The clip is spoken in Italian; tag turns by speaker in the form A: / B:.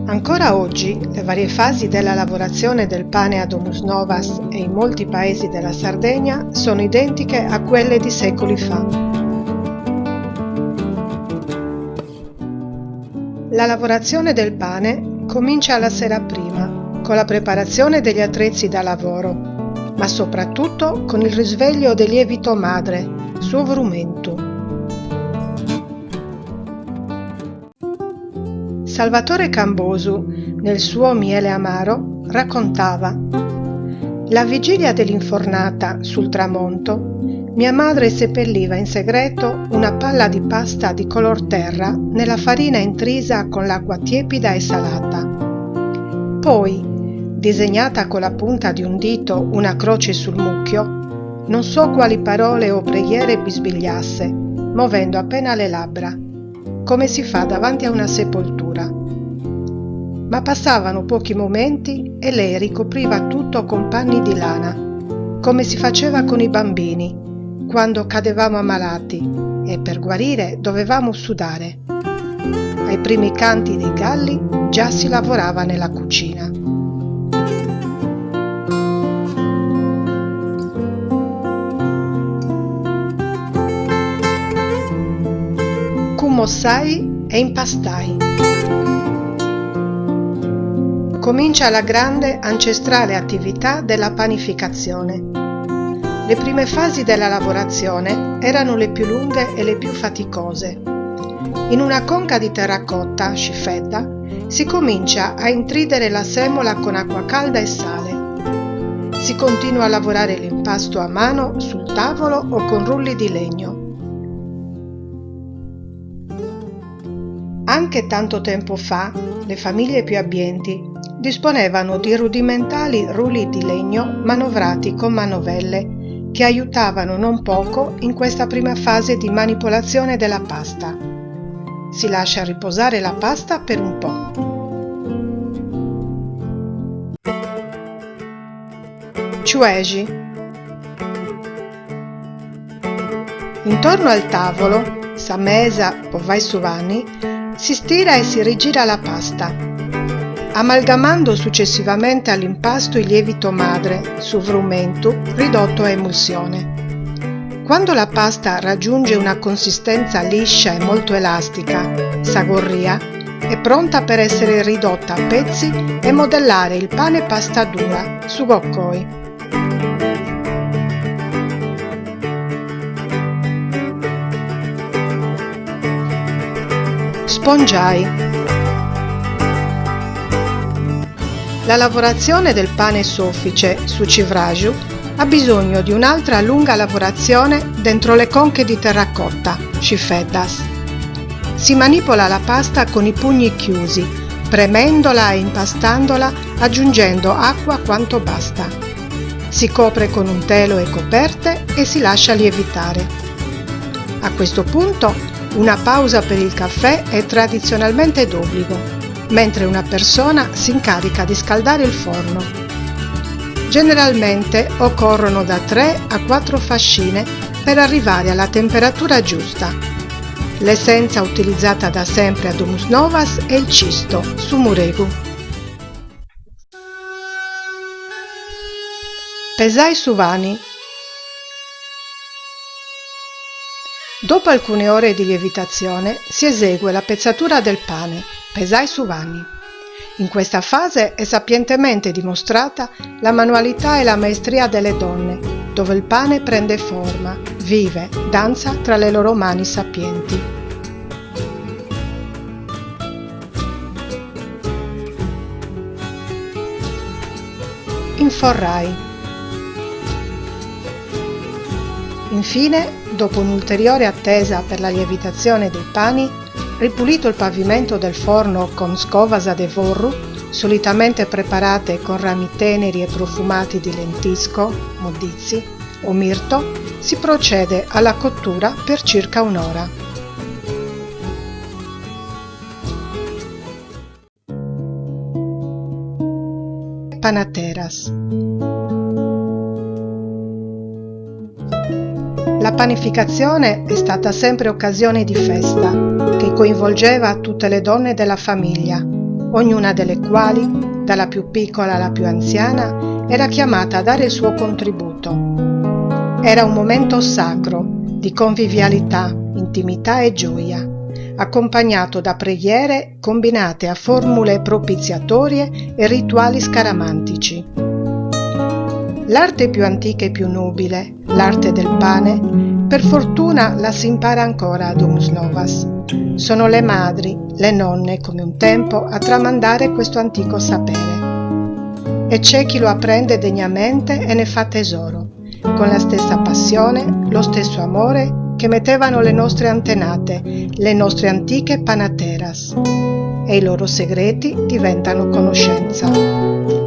A: Ancora oggi le varie fasi della lavorazione del pane a Domus Novas e in molti paesi della Sardegna sono identiche a quelle di secoli fa. La lavorazione del pane comincia la sera prima, con la preparazione degli attrezzi da lavoro, ma soprattutto con il risveglio del lievito madre, suo frumentu. Salvatore Cambosu, nel suo Miele amaro, raccontava: «La vigilia dell'infornata, sul tramonto, mia madre seppelliva in segreto una palla di pasta di color terra nella farina intrisa con l'acqua tiepida e salata. Poi, disegnata con la punta di un dito una croce sul mucchio, non so quali parole o preghiere bisbigliasse, muovendo appena le labbra, come si fa davanti a una sepoltura. Ma passavano pochi momenti e lei ricopriva tutto con panni di lana, come si faceva con i bambini, quando cadevamo ammalati e per guarire dovevamo sudare. Ai primi canti dei galli già si lavorava nella cucina». Cumossai e impastai. Comincia la grande ancestrale attività della panificazione. Le prime fasi della lavorazione erano le più lunghe e le più faticose. In una conca di terracotta, scifedda, si comincia a intridere la semola con acqua calda e sale. Si continua a lavorare l'impasto a mano sul tavolo o con rulli di legno. Anche tanto tempo fa, le famiglie più abbienti disponevano di rudimentali rulli di legno manovrati con manovelle che aiutavano non poco in questa prima fase di manipolazione della pasta. Si lascia riposare la pasta per un po'. Ciuegi. Intorno al tavolo, Samesa o Vaisuvani, si stira e si rigira la pasta, amalgamando successivamente all'impasto il lievito madre su frumentu ridotto a emulsione. Quando la pasta raggiunge una consistenza liscia e molto elastica, sagorria, è pronta per essere ridotta a pezzi e modellare il pane pasta dura su gokkoi. Spongiai. La lavorazione del pane soffice su civraju ha bisogno di un'altra lunga lavorazione dentro le conche di terracotta, scifeddas. Si manipola la pasta con i pugni chiusi, premendola e impastandola aggiungendo acqua quanto basta. Si copre con un telo e coperte e si lascia lievitare. A questo punto una pausa per il caffè è tradizionalmente d'obbligo, mentre una persona si incarica di scaldare il forno. Generalmente occorrono da 3 a 4 fascine per arrivare alla temperatura giusta. L'essenza utilizzata da sempre a Domus Novas è il cisto, sumuregu. Pesai suvani. Dopo alcune ore di lievitazione si esegue la pezzatura del pane, pesai suvani. In questa fase è sapientemente dimostrata la manualità e la maestria delle donne, dove il pane prende forma, vive, danza tra le loro mani sapienti. Inforrai. Infine, dopo un'ulteriore attesa per la lievitazione dei pani, ripulito il pavimento del forno con scovasa de vorru, solitamente preparate con rami teneri e profumati di lentisco, modizzi o mirto, si procede alla cottura per circa un'ora. Panateras. La panificazione è stata sempre occasione di festa, che coinvolgeva tutte le donne della famiglia, ognuna delle quali, dalla più piccola alla più anziana, era chiamata a dare il suo contributo. Era un momento sacro di convivialità, intimità e gioia, accompagnato da preghiere combinate a formule propiziatorie e rituali scaramantici. L'arte più antica e più nobile, l'arte del pane, per fortuna la si impara ancora ad Uns Novas. Sono le madri, le nonne, come un tempo, a tramandare questo antico sapere. E c'è chi lo apprende degnamente e ne fa tesoro, con la stessa passione, lo stesso amore che mettevano le nostre antenate, le nostre antiche panateras. E i loro segreti diventano conoscenza.